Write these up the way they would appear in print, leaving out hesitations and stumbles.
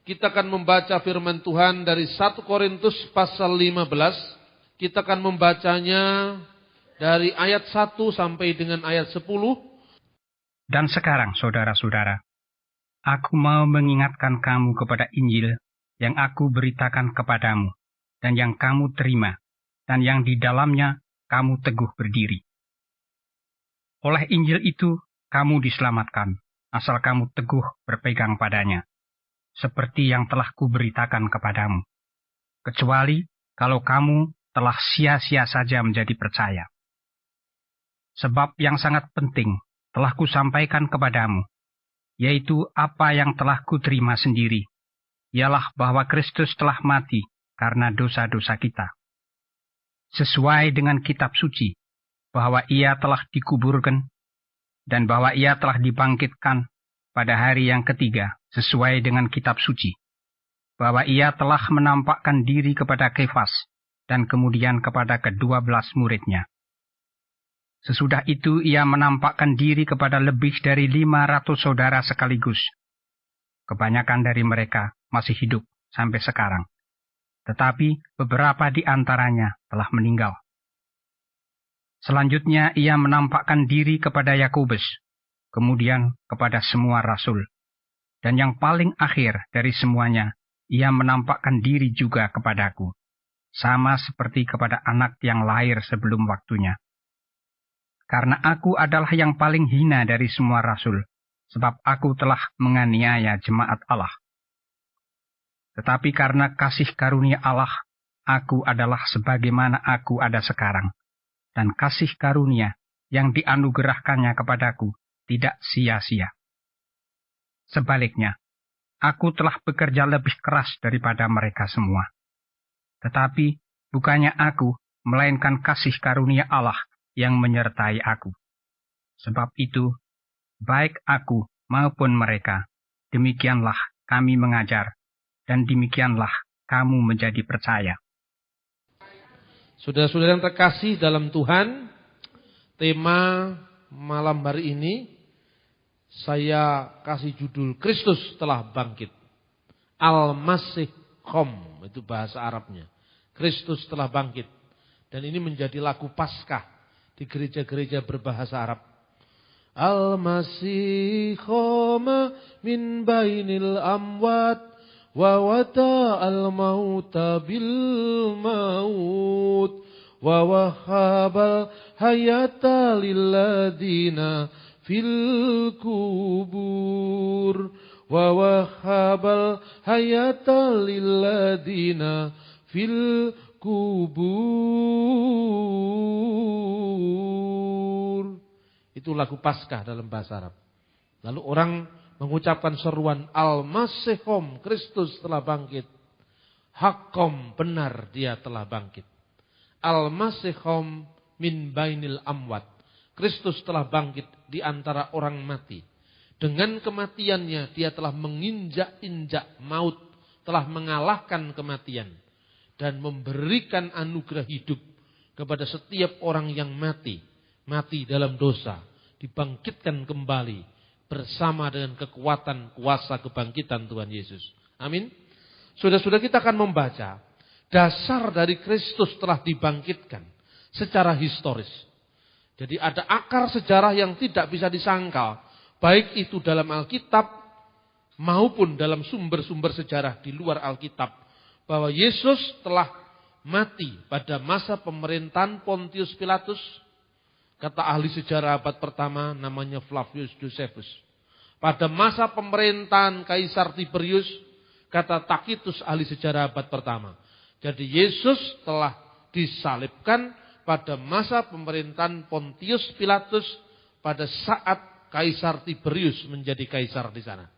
Kita akan membaca firman Tuhan dari 1 Korintus pasal 15. Kita akan membacanya dari ayat 1 sampai dengan ayat 10. Dan sekarang, saudara-saudara, aku mau mengingatkan kamu kepada Injil yang aku beritakan kepadamu, dan yang kamu terima, dan yang di dalamnya kamu teguh berdiri. Oleh Injil itu, kamu diselamatkan, asal kamu teguh berpegang padanya, seperti yang telah kuberitakan kepadamu. Kecuali kalau kamu telah sia-sia saja menjadi percaya. Sebab yang sangat penting telah kusampaikan kepadamu, yaitu apa yang telah kuterima sendiri, ialah bahwa Kristus telah mati karena dosa-dosa kita. Sesuai dengan kitab suci, bahwa ia telah dikuburkan, dan bahwa ia telah dibangkitkan pada hari yang ketiga, sesuai dengan kitab suci. Bahwa ia telah menampakkan diri kepada Kefas, dan kemudian kepada ke-12 muridnya. Sesudah itu ia menampakkan diri kepada lebih dari 500 saudara sekaligus. Kebanyakan dari mereka masih hidup sampai sekarang. Tetapi beberapa di antaranya telah meninggal. Selanjutnya ia menampakkan diri kepada Yakobus, kemudian kepada semua rasul. Dan yang paling akhir dari semuanya, ia menampakkan diri juga kepadaku, sama seperti kepada anak yang lahir sebelum waktunya. Karena aku adalah yang paling hina dari semua rasul, sebab aku telah menganiaya jemaat Allah. Tetapi karena kasih karunia Allah, aku adalah sebagaimana aku ada sekarang. Dan kasih karunia yang dianugerahkannya kepadaku tidak sia-sia. Sebaliknya, aku telah bekerja lebih keras daripada mereka semua. Tetapi bukannya aku, melainkan kasih karunia Allah yang menyertai aku. Sebab itu, baik aku maupun mereka, demikianlah kami mengajar, dan demikianlah kamu menjadi percaya. Saudara-saudara yang terkasih dalam Tuhan, tema malam hari ini saya kasih judul Kristus telah bangkit. Al-Masih Qom, itu bahasa Arabnya. Kristus telah bangkit. Dan ini menjadi lagu Paskah di gereja-gereja berbahasa Arab. Al-Masih Qom min bainil amwat wa wata al-mauta bil maut wa wahabal hayata lilladina fil kubur wa wahabal hayata lilladina fil kubur. Itu lagu Paskah dalam bahasa Arab. Lalu orang mengucapkan seruan Al-Masih Qom, Kristus telah bangkit. Haqqom, benar dia telah bangkit. Al-Masih Qom min bainil amwat. Kristus telah bangkit di antara orang mati. Dengan kematiannya dia telah menginjak-injak maut, telah mengalahkan kematian dan memberikan anugerah hidup kepada setiap orang yang mati dalam dosa, dibangkitkan kembali bersama dengan kekuatan kuasa kebangkitan Tuhan Yesus. Amin. Saudara-saudara, kita akan membaca dasar dari Kristus telah dibangkitkan secara historis. Jadi ada akar sejarah yang tidak bisa disangkal, baik itu dalam Alkitab maupun dalam sumber-sumber sejarah di luar Alkitab, bahwa Yesus telah mati pada masa pemerintahan Pontius Pilatus. Kata ahli sejarah abad pertama namanya Flavius Josephus. Pada masa pemerintahan Kaisar Tiberius, kata Tacitus ahli sejarah abad pertama. Jadi Yesus telah disalibkan pada masa pemerintahan Pontius Pilatus pada saat Kaisar Tiberius menjadi kaisar di sana.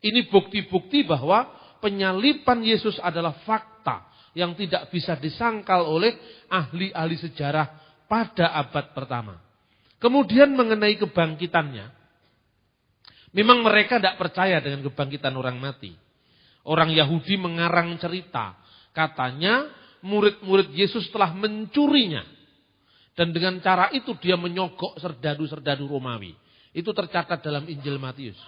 Ini bukti-bukti bahwa penyaliban Yesus adalah fakta yang tidak bisa disangkal oleh ahli-ahli sejarah pada abad pertama. Kemudian mengenai kebangkitannya, memang mereka tidak percaya dengan kebangkitan orang mati. Orang Yahudi mengarang cerita, katanya murid-murid Yesus telah mencurinya. Dan dengan cara itu dia menyogok serdadu-serdadu Romawi. Itu tercatat dalam Injil Matius.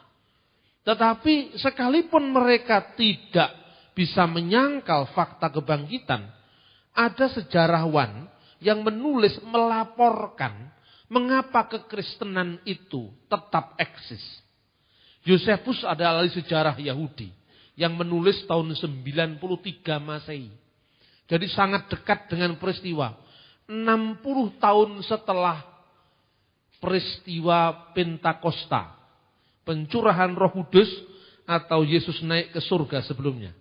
Tetapi sekalipun mereka tidak bisa menyangkal fakta kebangkitan, ada sejarawan yang menulis melaporkan mengapa kekristenan itu tetap eksis. Yosefus adalah ahli sejarah Yahudi yang menulis tahun 93 Masehi. Jadi sangat dekat dengan peristiwa. 60 tahun setelah peristiwa Pentakosta, pencurahan Roh Kudus atau Yesus naik ke surga sebelumnya.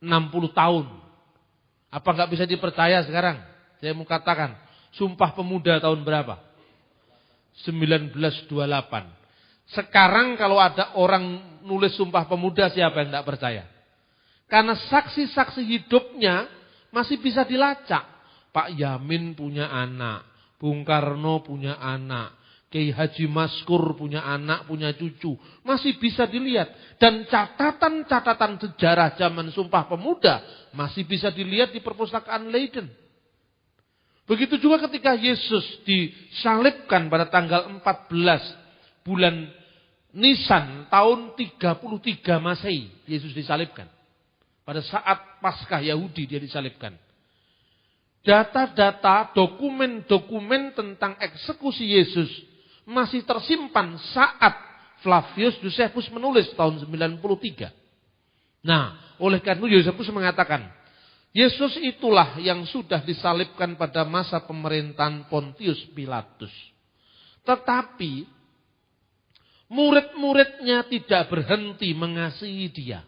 60 tahun. Apa nggak bisa dipercaya sekarang? Saya mau katakan, Sumpah Pemuda tahun berapa? 1928. Sekarang kalau ada orang nulis Sumpah Pemuda, siapa yang tidak percaya? Karena saksi-saksi hidupnya masih bisa dilacak. Pak Yamin punya anak, Bung Karno punya anak, Kiai Haji Maskur punya anak, punya cucu. Masih bisa dilihat. Dan catatan-catatan sejarah zaman Sumpah Pemuda masih bisa dilihat di perpustakaan Leiden. Begitu juga ketika Yesus disalibkan pada tanggal 14 bulan Nisan tahun 33 Masehi. Yesus disalibkan. Pada saat Paskah Yahudi dia disalibkan. Data-data, dokumen-dokumen tentang eksekusi Yesus masih tersimpan saat Flavius Josephus menulis tahun 93. Nah, oleh karena itu Josephus mengatakan, Yesus itulah yang sudah disalibkan pada masa pemerintahan Pontius Pilatus. Tetapi murid-muridnya tidak berhenti mengasihi dia.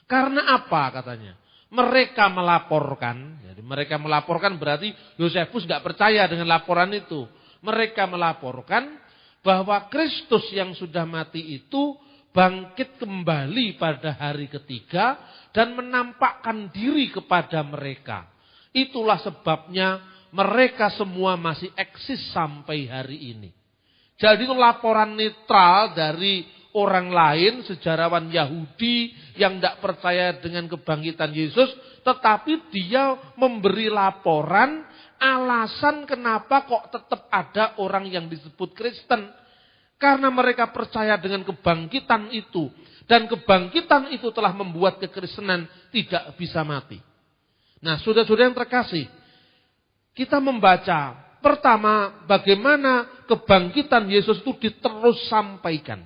Karena apa katanya? Mereka melaporkan, jadi mereka melaporkan berarti Yosefus nggak percaya dengan laporan itu. Mereka melaporkan bahwa Kristus yang sudah mati itu bangkit kembali pada hari ketiga dan menampakkan diri kepada mereka. Itulah sebabnya mereka semua masih eksis sampai hari ini. Jadi itu laporan netral dari orang lain, sejarawan Yahudi yang tidak percaya dengan kebangkitan Yesus, tetapi dia memberi laporan alasan kenapa kok tetap ada orang yang disebut Kristen. Karena mereka percaya dengan kebangkitan itu. Dan kebangkitan itu telah membuat kekristenan tidak bisa mati. Nah, saudara-saudara yang terkasih, kita membaca pertama bagaimana kebangkitan Yesus itu diterus sampaikan.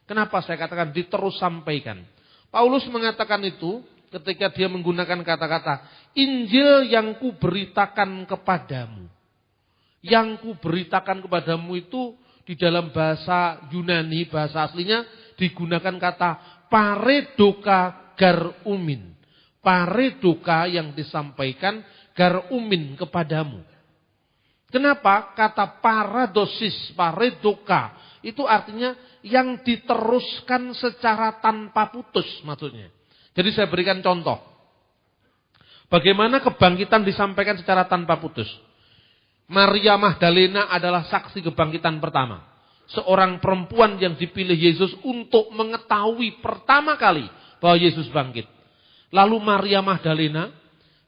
Kenapa saya katakan diterus sampaikan? Paulus mengatakan itu ketika dia menggunakan kata-kata Injil yang kuberitakan kepadamu. Yang kuberitakan kepadamu itu di dalam bahasa Yunani, bahasa aslinya digunakan kata paredoka garumin. Paredoka yang disampaikan garumin kepadamu. Kenapa? Kata paradosis, paredoka itu artinya yang diteruskan secara tanpa putus maksudnya. Jadi saya berikan contoh. Bagaimana kebangkitan disampaikan secara tanpa putus. Maria Magdalena adalah saksi kebangkitan pertama. Seorang perempuan yang dipilih Yesus untuk mengetahui pertama kali bahwa Yesus bangkit. Lalu Maria Magdalena,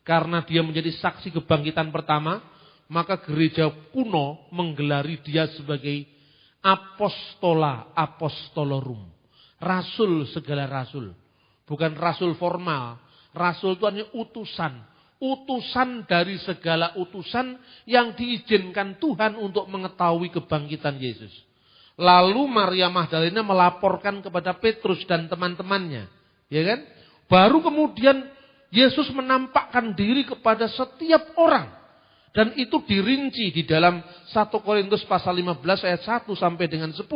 karena dia menjadi saksi kebangkitan pertama, maka gereja kuno menggelari dia sebagai apostola apostolorum. Rasul segala rasul. Bukan rasul formal. Rasul itu hanya utusan. Utusan dari segala utusan yang diizinkan Tuhan untuk mengetahui kebangkitan Yesus. Lalu Maria Magdalena melaporkan kepada Petrus dan teman-temannya. Ya kan? Baru kemudian Yesus menampakkan diri kepada setiap orang. Dan itu dirinci di dalam 1 Korintus pasal 15 ayat 1 sampai dengan 10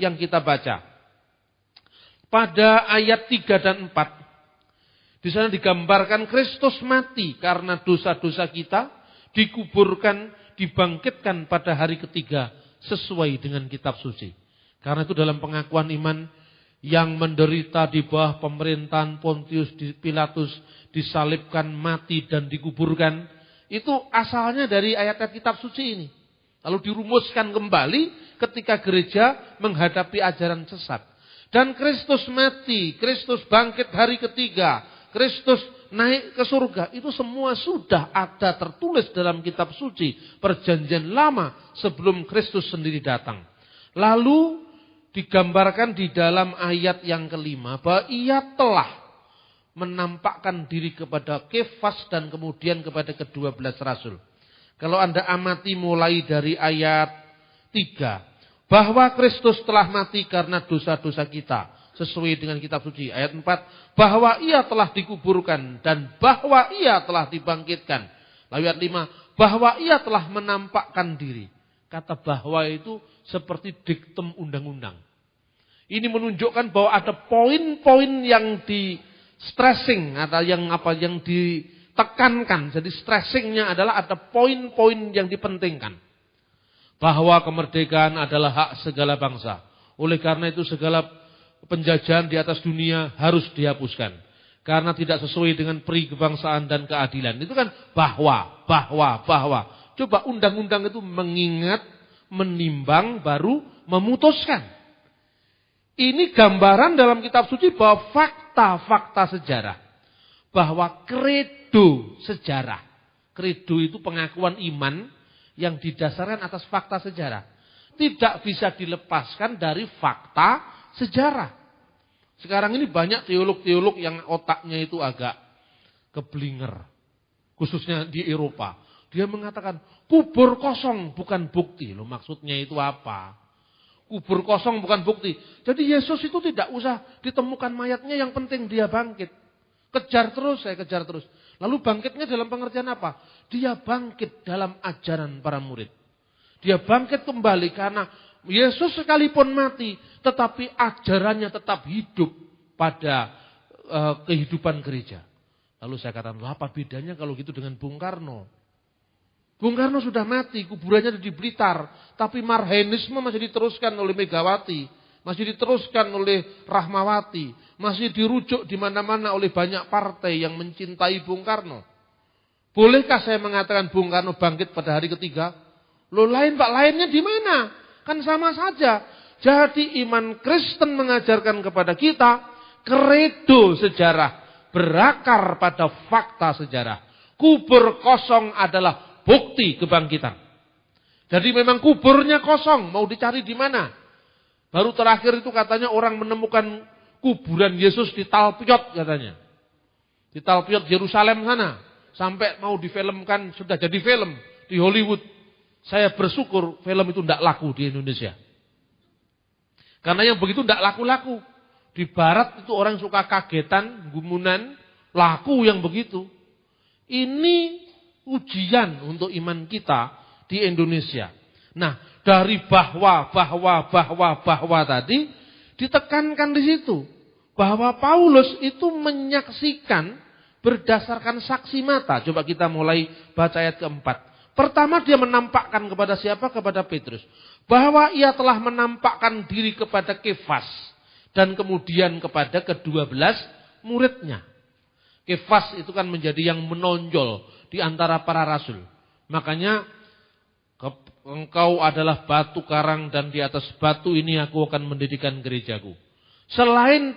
yang kita baca. Pada ayat 3 dan 4. Di sana digambarkan Kristus mati karena dosa-dosa kita. Dikuburkan, dibangkitkan pada hari ketiga sesuai dengan kitab suci. Karena itu dalam pengakuan iman yang menderita di bawah pemerintahan Pontius Pilatus. Disalibkan, mati dan dikuburkan. Itu asalnya dari ayat-ayat kitab suci ini. Lalu dirumuskan kembali ketika gereja menghadapi ajaran sesat. Dan Kristus mati, Kristus bangkit hari ketiga, Kristus naik ke surga. Itu semua sudah ada tertulis dalam kitab suci. Perjanjian lama sebelum Kristus sendiri datang. Lalu digambarkan di dalam ayat yang kelima bahwa ia telah menampakkan diri kepada Kefas dan kemudian kepada ke-12 rasul. Kalau Anda amati mulai dari ayat 3, bahwa Kristus telah mati karena dosa-dosa kita, sesuai dengan kitab suci. Ayat 4, bahwa ia telah dikuburkan dan bahwa ia telah dibangkitkan. Lalu ayat 5, bahwa ia telah menampakkan diri. Kata bahwa itu seperti diktum undang-undang. Ini menunjukkan bahwa ada poin-poin yang di stressing atau yang ditekankan. Jadi stressingnya adalah ada poin-poin yang dipentingkan. Bahwa kemerdekaan adalah hak segala bangsa. Oleh karena itu segala penjajahan di atas dunia harus dihapuskan. Karena tidak sesuai dengan peri kebangsaan dan keadilan. Itu kan bahwa. Coba undang-undang itu mengingat, menimbang, baru memutuskan. Ini gambaran dalam kitab suci bahwa fakta-fakta sejarah. Bahwa kredo sejarah. Kredo itu pengakuan iman yang didasarkan atas fakta sejarah. Tidak bisa dilepaskan dari fakta sejarah. Sekarang ini banyak teolog-teolog yang otaknya itu agak keblinger. Khususnya di Eropa. Dia mengatakan kubur kosong bukan bukti. Loh, maksudnya itu apa? Kubur kosong bukan bukti. Jadi Yesus itu tidak usah ditemukan mayatnya, yang penting dia bangkit. Kejar terus, saya kejar terus. Lalu bangkitnya dalam pengertian apa? Dia bangkit dalam ajaran para murid. Dia bangkit kembali karena Yesus sekalipun mati, tetapi ajarannya tetap hidup pada kehidupan gereja. Lalu saya katakan, apa bedanya kalau gitu dengan Bung Karno? Bung Karno sudah mati, kuburannya ada di Blitar. Tapi Marhenisme masih diteruskan oleh Megawati. Masih diteruskan oleh Rahmawati. Masih dirujuk di mana-mana oleh banyak partai yang mencintai Bung Karno. Bolehkah saya mengatakan Bung Karno bangkit pada hari ketiga? Loh lain Pak, lainnya di mana? Kan sama saja. Jadi iman Kristen mengajarkan kepada kita, kredo sejarah berakar pada fakta sejarah. Kubur kosong adalah bukti kebangkitan. Jadi memang kuburnya kosong, mau dicari di mana? Baru terakhir itu katanya orang menemukan kuburan Yesus di Talpiot katanya. Di Talpiot Yerusalem sana. Sampai mau difilmkan, sudah jadi film di Hollywood. Saya bersyukur film itu tidak laku di Indonesia. Karena yang begitu tidak laku-laku. Di barat itu orang suka kagetan, gumunan, laku yang begitu. Ini ujian untuk iman kita di Indonesia. Nah, dari bahwa tadi ditekankan di situ bahwa Paulus itu menyaksikan berdasarkan saksi mata. Coba kita mulai baca ayat keempat. Pertama dia menampakkan kepada siapa? Kepada Petrus. Bahwa ia telah menampakkan diri kepada Kefas dan kemudian kepada ke-12 muridnya. Kefas itu kan menjadi yang menonjol di antara para rasul. Makanya engkau adalah batu karang dan di atas batu ini aku akan mendirikan gerejaku. Selain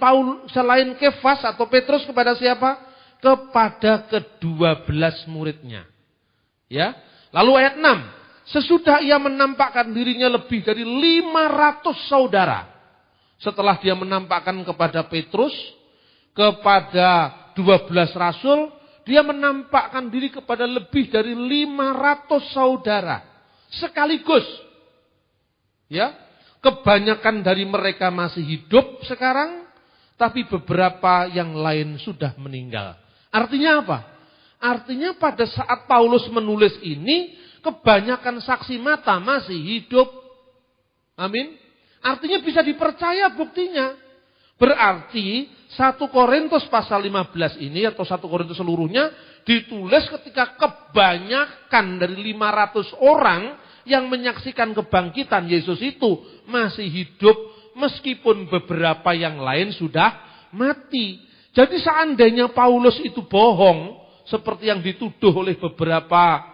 Kefas atau Petrus kepada siapa? Kepada ke-12 muridnya. Ya. Lalu ayat 6. Sesudah ia menampakkan dirinya lebih dari 500 saudara. Setelah dia menampakkan kepada Petrus, kepada 12 rasul, dia menampakkan diri kepada lebih dari 500 saudara. Sekaligus. Ya, kebanyakan dari mereka masih hidup sekarang, tapi beberapa yang lain sudah meninggal. Artinya apa? Artinya pada saat Paulus menulis ini, kebanyakan saksi mata masih hidup. Amin. Artinya bisa dipercaya buktinya. Berarti 1 Korintus pasal 15 ini atau 1 Korintus seluruhnya ditulis ketika kebanyakan dari 500 orang yang menyaksikan kebangkitan Yesus itu masih hidup meskipun beberapa yang lain sudah mati. Jadi seandainya Paulus itu bohong seperti yang dituduh oleh beberapa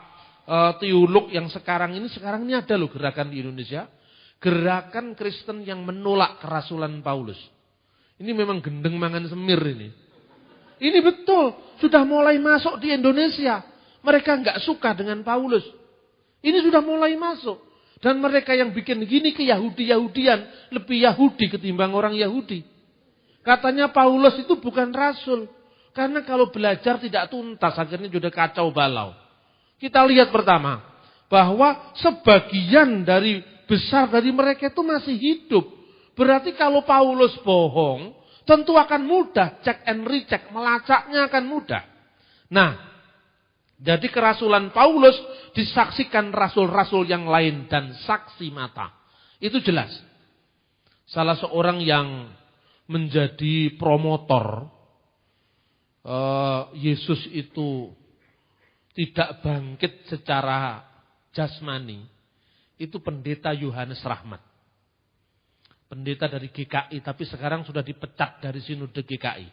teolog yang sekarang ini ada loh gerakan di Indonesia. Gerakan Kristen yang menolak kerasulan Paulus. Ini memang gendeng mangan semir ini. Ini betul, sudah mulai masuk di Indonesia. Mereka enggak suka dengan Paulus. Ini sudah mulai masuk. Dan mereka yang bikin gini ke Yahudi-Yahudian lebih Yahudi ketimbang orang Yahudi. Katanya Paulus itu bukan rasul. Karena kalau belajar tidak tuntas akhirnya sudah kacau balau. Kita lihat pertama bahwa sebagian besar dari mereka itu masih hidup. Berarti kalau Paulus bohong tentu akan mudah check and recheck, melacaknya akan mudah. Nah, jadi kerasulan Paulus disaksikan rasul-rasul yang lain dan saksi mata. Itu jelas. Salah seorang yang menjadi promotor Yesus itu tidak bangkit secara jasmani. Itu pendeta Yohanes Rahmat. Pendeta dari GKI tapi sekarang sudah dipecat dari sinode GKI.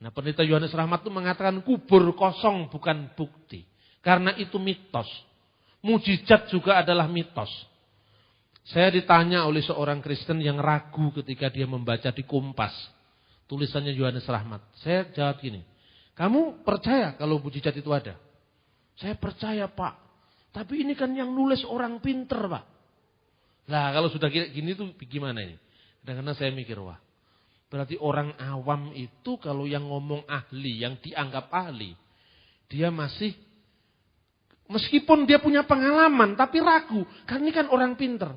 Nah, pendeta Yohanes Rahmat itu mengatakan kubur kosong bukan bukti. Karena itu mitos. Mujizat juga adalah mitos. Saya ditanya oleh seorang Kristen yang ragu ketika dia membaca di Kompas. Tulisannya Yohanes Rahmat. Saya jawab gini. Kamu percaya kalau mujizat itu ada? Saya percaya, Pak. Tapi ini kan yang nulis orang pinter, Pak. Nah, kalau sudah gini tuh gimana ini? Kadang-kadang saya mikir, wah. Berarti orang awam itu kalau yang ngomong ahli, yang dianggap ahli, dia masih, meskipun dia punya pengalaman, tapi ragu. Karena ini kan orang pinter.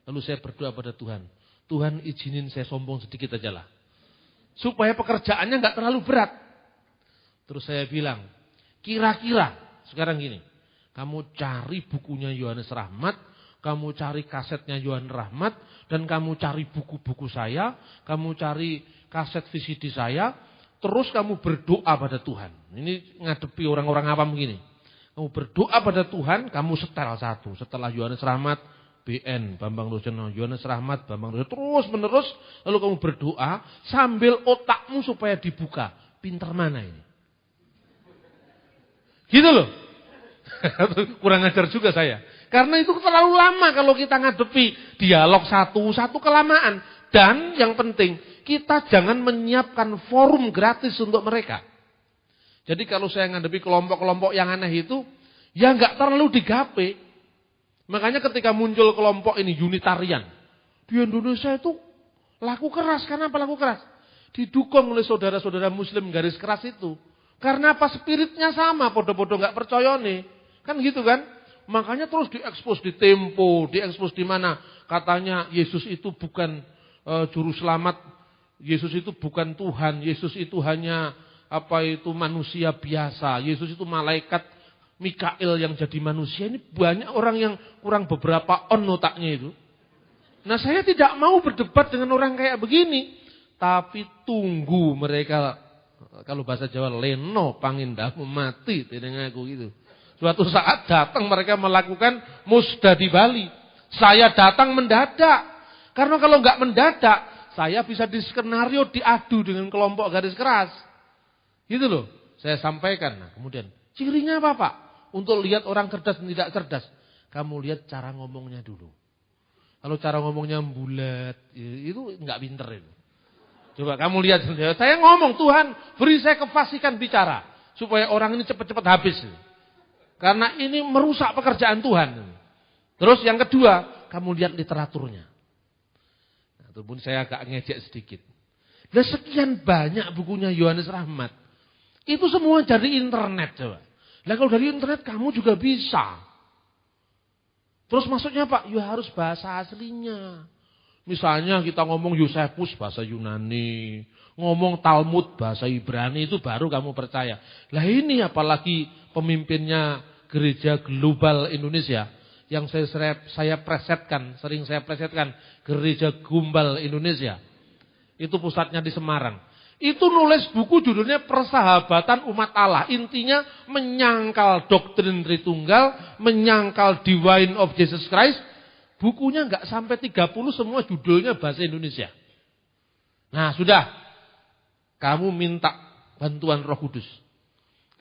Lalu saya berdoa pada Tuhan. Tuhan izinin saya sombong sedikit aja lah. Supaya pekerjaannya nggak terlalu berat. Terus saya bilang, kira-kira, sekarang gini. Kamu cari bukunya Yohanes Rahmat, kamu cari kasetnya Yohanes Rahmat, dan kamu cari buku-buku saya, kamu cari kaset VCD saya, terus kamu berdoa pada Tuhan. Ini ngadepi orang-orang awam begini. Kamu berdoa pada Tuhan, kamu setel satu. Setelah Yohanes Rahmat, BN, Bambang Rosjono, Yohanes Rahmat, Bambang Rosjono, terus menerus, lalu kamu berdoa, sambil otakmu supaya dibuka. Pinter mana ini? Gitu loh. Kurang ajar juga saya. Karena itu terlalu lama kalau kita ngadepi dialog satu kelamaan. Dan yang penting, kita jangan menyiapkan forum gratis untuk mereka. Jadi kalau saya ngadepi kelompok-kelompok yang aneh itu, ya nggak terlalu digape. Makanya ketika muncul kelompok ini Unitarian, di Indonesia itu laku keras. Kenapa laku keras? Didukung oleh saudara-saudara Muslim garis keras itu. Karena apa? Spiritnya sama, podo-podo nggak percaya nih. Kan gitu kan? Makanya terus diekspos di Tempo, diekspos di mana katanya Yesus itu bukan juru selamat, Yesus itu bukan Tuhan, Yesus itu hanya manusia biasa, Yesus itu malaikat Mikael yang jadi manusia. Ini banyak orang yang kurang beberapa otaknya itu. Nah, saya tidak mau berdebat dengan orang kayak begini, tapi tunggu mereka, kalau bahasa Jawa leno pangindamu mati dengan aku gitu. Suatu saat datang mereka melakukan musda di Bali. Saya datang mendadak. Karena kalau nggak mendadak, saya bisa di skenario diadu dengan kelompok garis keras. Gitu loh. Saya sampaikan. Nah, kemudian cirinya apa, Pak? Untuk lihat orang cerdas dan tidak cerdas. Kamu lihat cara ngomongnya dulu. Kalau cara ngomongnya bulat, itu nggak pinter itu. Coba kamu lihat. Saya ngomong, Tuhan beri saya kefasikan bicara. Supaya orang ini cepat-cepat habis. Karena ini merusak pekerjaan Tuhan. Terus yang kedua, kamu lihat literaturnya. Nah, itu pun saya agak ngejek sedikit. Dan sekian banyak bukunya Yohanes Rahmat. Itu semua dari internet coba. Nah, kalau dari internet kamu juga bisa. Terus maksudnya Pak, ya harus bahasa aslinya. Misalnya kita ngomong Yosefus bahasa Yunani, ngomong Talmud bahasa Ibrani, itu baru kamu percaya. Lah ini apalagi pemimpinnya Gereja Global Indonesia yang saya presetkan, sering saya presetkan, Gereja Gumbal Indonesia. Itu pusatnya di Semarang. Itu nulis buku judulnya Persahabatan Umat Allah. Intinya menyangkal doktrin Tritunggal, menyangkal Divine of Jesus Christ. Bukunya nggak sampai 30, semua judulnya bahasa Indonesia. Nah, sudah. Kamu minta bantuan Roh Kudus.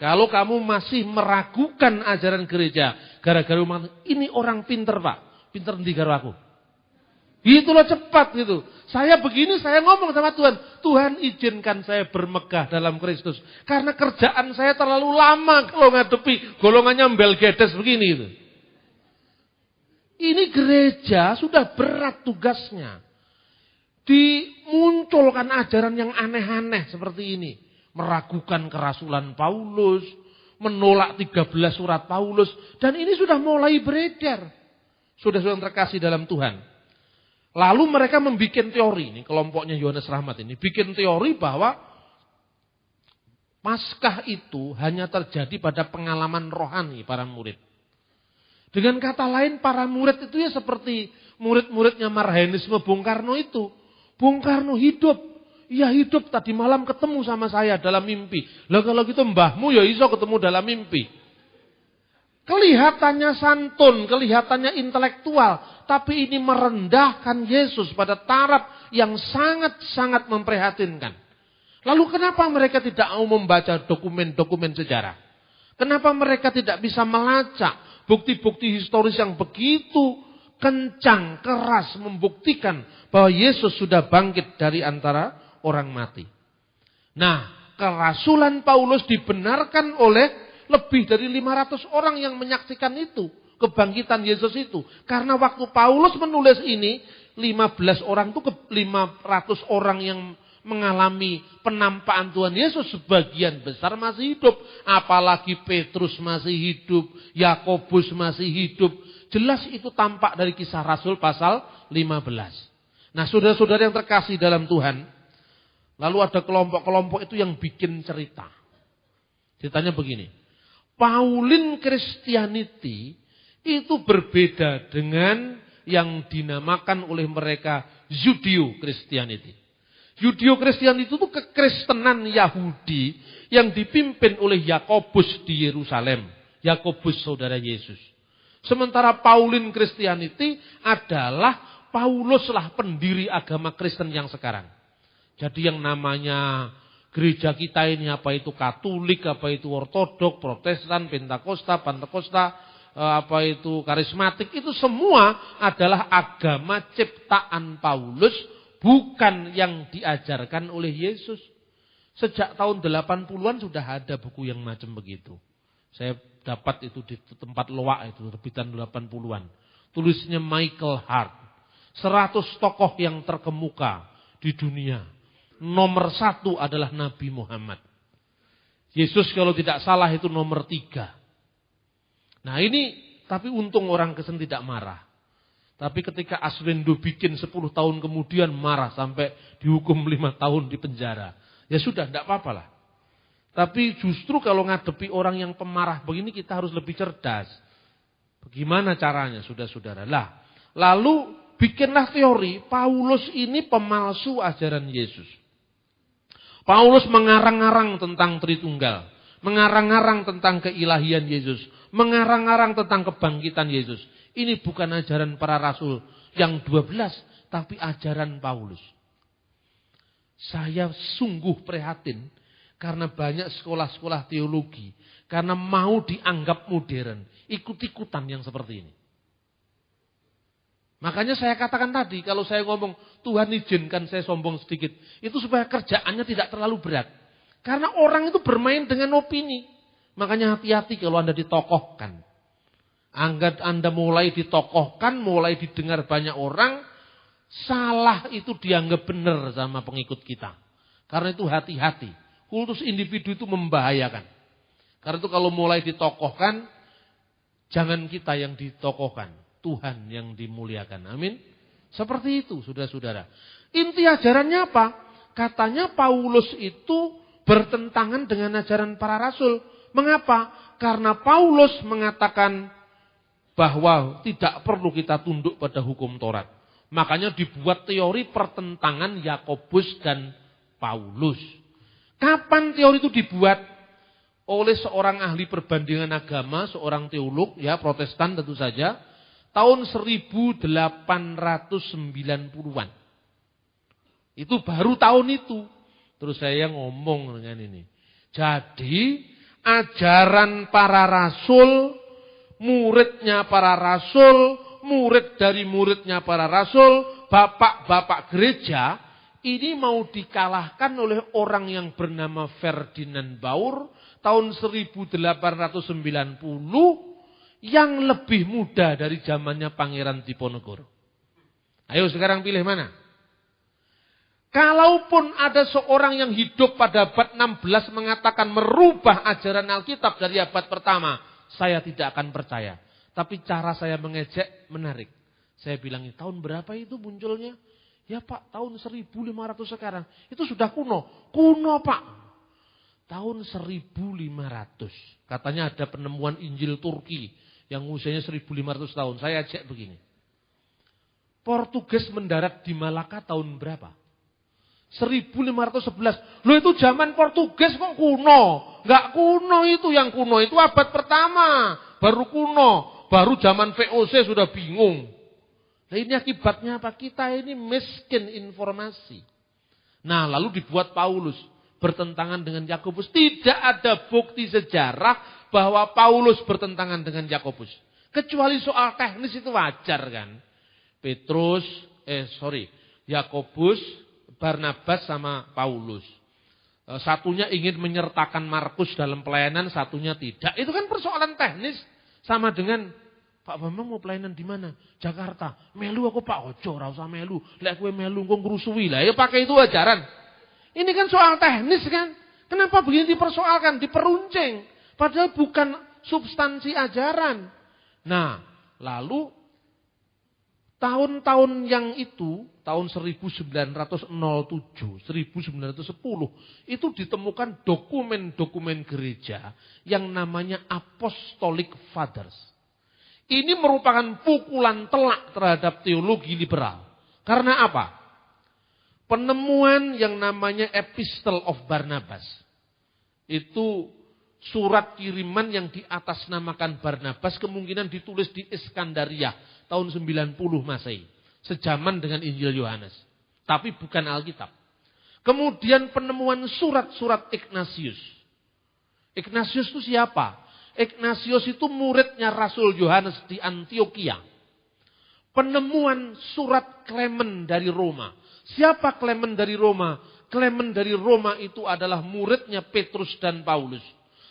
Kalau kamu masih meragukan ajaran gereja, gara-gara ini orang pinter, Pak. Pinter di karo aku. Itulah cepat gitu. Saya begini, saya ngomong sama Tuhan. Tuhan izinkan saya bermegah dalam Kristus. Karena kerjaan saya terlalu lama kalau ngadepi golongannya mbel gedes begini itu. Ini gereja sudah berat tugasnya. Dimunculkan ajaran yang aneh-aneh seperti ini. Meragukan kerasulan Paulus, menolak 13 surat Paulus. Dan ini sudah mulai beredar. Sudah terkasih dalam Tuhan. Lalu mereka membuat teori, ini kelompoknya Yohanes Rahmat ini. Bikin teori bahwa Paskah itu hanya terjadi pada pengalaman rohani para murid. Dengan kata lain, para murid itu ya seperti murid-muridnya Marhaenisme Bung Karno itu. Bung Karno hidup. Ya hidup tadi malam ketemu sama saya dalam mimpi. Lah kalau gitu mbahmu ya iso ketemu dalam mimpi. Kelihatannya santun, kelihatannya intelektual. Tapi ini merendahkan Yesus pada taraf yang sangat-sangat memprihatinkan. Lalu kenapa mereka tidak mau membaca dokumen-dokumen sejarah? Kenapa mereka tidak bisa melacak bukti-bukti historis yang begitu kencang, keras membuktikan bahwa Yesus sudah bangkit dari antara orang mati. Nah, kerasulan Paulus dibenarkan oleh lebih dari 500 orang yang menyaksikan itu. Kebangkitan Yesus itu. Karena waktu Paulus menulis ini, 15 orang itu 500 orang yang mengalami penampakan Tuhan Yesus sebagian besar masih hidup. Apalagi Petrus masih hidup, Yakobus masih hidup. Jelas itu tampak dari Kisah Rasul pasal 15. Nah saudara-saudara yang terkasih dalam Tuhan, lalu ada kelompok-kelompok itu yang bikin cerita. Ceritanya begini, Pauline Christianity itu berbeda dengan yang dinamakan oleh mereka Judeo Christianity. Judeo-Kristian itu tuh kekristenan Yahudi yang dipimpin oleh Yakobus di Yerusalem. Yakobus saudara Yesus. Sementara Pauline Christianity adalah Pauluslah pendiri agama Kristen yang sekarang. Jadi yang namanya gereja kita ini apa itu Katolik, apa itu Ortodok, Protestan, Pentakosta, Pantekosta, apa itu Karismatik, itu semua adalah agama ciptaan Paulus. Bukan yang diajarkan oleh Yesus. Sejak tahun 80-an sudah ada buku yang macam begitu. Saya dapat itu di tempat loak itu, terbitan 80-an. Tulisnya Michael Hart. 100 tokoh yang terkemuka di dunia. Nomor 1 adalah Nabi Muhammad. Yesus kalau tidak salah itu nomor 3. Nah ini, tapi untung orang Kristen tidak marah. Tapi ketika Aswendo bikin 10 tahun kemudian marah sampai dihukum 5 tahun di penjara. Ya sudah, tidak apa-apa lah. Tapi justru kalau ngadepi orang yang pemarah begini kita harus lebih cerdas. Bagaimana caranya saudara-saudara? Lalu bikinlah teori Paulus ini pemalsu ajaran Yesus. Paulus mengarang-arang tentang Tritunggal. Mengarang-arang tentang keilahian Yesus. Mengarang-arang tentang kebangkitan Yesus. Ini bukan ajaran para rasul yang 12, tapi ajaran Paulus. Saya sungguh prihatin karena banyak sekolah-sekolah teologi. Karena mau dianggap modern, ikut-ikutan yang seperti ini. Makanya saya katakan tadi, kalau saya ngomong, Tuhan izinkan saya sombong sedikit. Itu supaya kerjaannya tidak terlalu berat. Karena orang itu bermain dengan opini. Makanya hati-hati kalau Anda ditokohkan. Anda mulai ditokohkan, mulai didengar banyak orang, salah itu dianggap benar sama pengikut kita. Karena itu hati-hati. Kultus individu itu membahayakan. Karena itu kalau mulai ditokohkan, jangan kita yang ditokohkan, Tuhan yang dimuliakan. Amin. Seperti itu, saudara-saudara. Inti ajarannya apa? Katanya Paulus itu bertentangan dengan ajaran para rasul. Mengapa? Karena Paulus mengatakan bahwa tidak perlu kita tunduk pada hukum Taurat. Makanya dibuat teori pertentangan Yakobus dan Paulus. Kapan teori itu dibuat? Oleh seorang ahli perbandingan agama, seorang teolog, ya Protestan tentu saja, tahun 1890-an. Itu baru tahun itu. Terus saya ngomong dengan ini. Jadi, ajaran para rasul, muridnya para rasul, murid dari muridnya para rasul, bapak-bapak gereja, ini mau dikalahkan oleh orang yang bernama Ferdinand Baur, tahun 1890, yang lebih muda dari zamannya Pangeran Diponegoro? Ayo sekarang pilih mana? Kalaupun ada seorang yang hidup pada abad 16 mengatakan merubah ajaran Alkitab dari abad pertama, saya tidak akan percaya. Tapi cara saya mengejek menarik. Saya bilang, tahun berapa itu munculnya? Ya Pak, tahun 1500 sekarang. Itu sudah kuno. Kuno Pak. Tahun 1500. Katanya ada penemuan Injil Turki yang usianya 1500 tahun. Saya cek begini. Portugis mendarat di Malaka tahun berapa? 1511. Loh itu zaman Portugis kok kuno? Enggak kuno itu, yang kuno itu abad pertama. Baru kuno. Baru zaman VOC sudah bingung. Nah ini akibatnya apa? Kita ini miskin informasi. Nah lalu dibuat Paulus bertentangan dengan Yakobus. Tidak ada bukti sejarah bahwa Paulus bertentangan dengan Yakobus. Kecuali soal teknis itu wajar kan. Yakobus, Barnabas sama Paulus. Satunya ingin menyertakan Markus dalam pelayanan, satunya tidak. Itu kan persoalan teknis. Sama dengan Pak Bambang mau pelayanan di mana? Jakarta. Melu aku Pak, ojo ora usah melu. Lek kowe melu engko ngrusuhi lah. Ya pakai itu ajaran. Ini kan soal teknis kan? Kenapa begini dipersoalkan, diperuncing? Padahal bukan substansi ajaran. Nah, lalu tahun-tahun yang itu, tahun 1907, 1910, itu ditemukan dokumen-dokumen gereja yang namanya Apostolic Fathers. Ini merupakan pukulan telak terhadap teologi liberal. Karena apa? Penemuan yang namanya Epistle of Barnabas. Itu surat kiriman yang diatasnamakan Barnabas kemungkinan ditulis di Iskandaria tahun 90 Masehi. Sejaman dengan Injil Yohanes. Tapi bukan Alkitab. Kemudian penemuan surat-surat Ignatius. Ignatius itu siapa? Ignatius itu muridnya Rasul Yohanes di Antioquia. Penemuan surat Clement dari Roma. Siapa Clement dari Roma? Clement dari Roma itu adalah muridnya Petrus dan Paulus.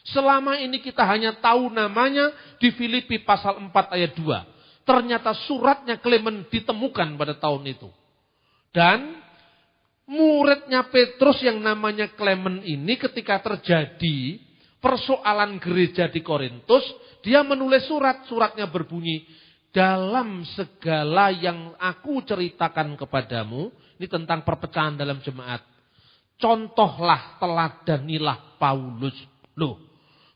Selama ini kita hanya tahu namanya di Filipi pasal 4 ayat 2. Ternyata suratnya Clement ditemukan pada tahun itu. Dan muridnya Petrus yang namanya Clement ini ketika terjadi persoalan gereja di Korintus, dia menulis suratnya berbunyi, dalam segala yang aku ceritakan kepadamu, ini tentang perpecahan dalam jemaat, contohlah, teladanilah Paulus. Loh,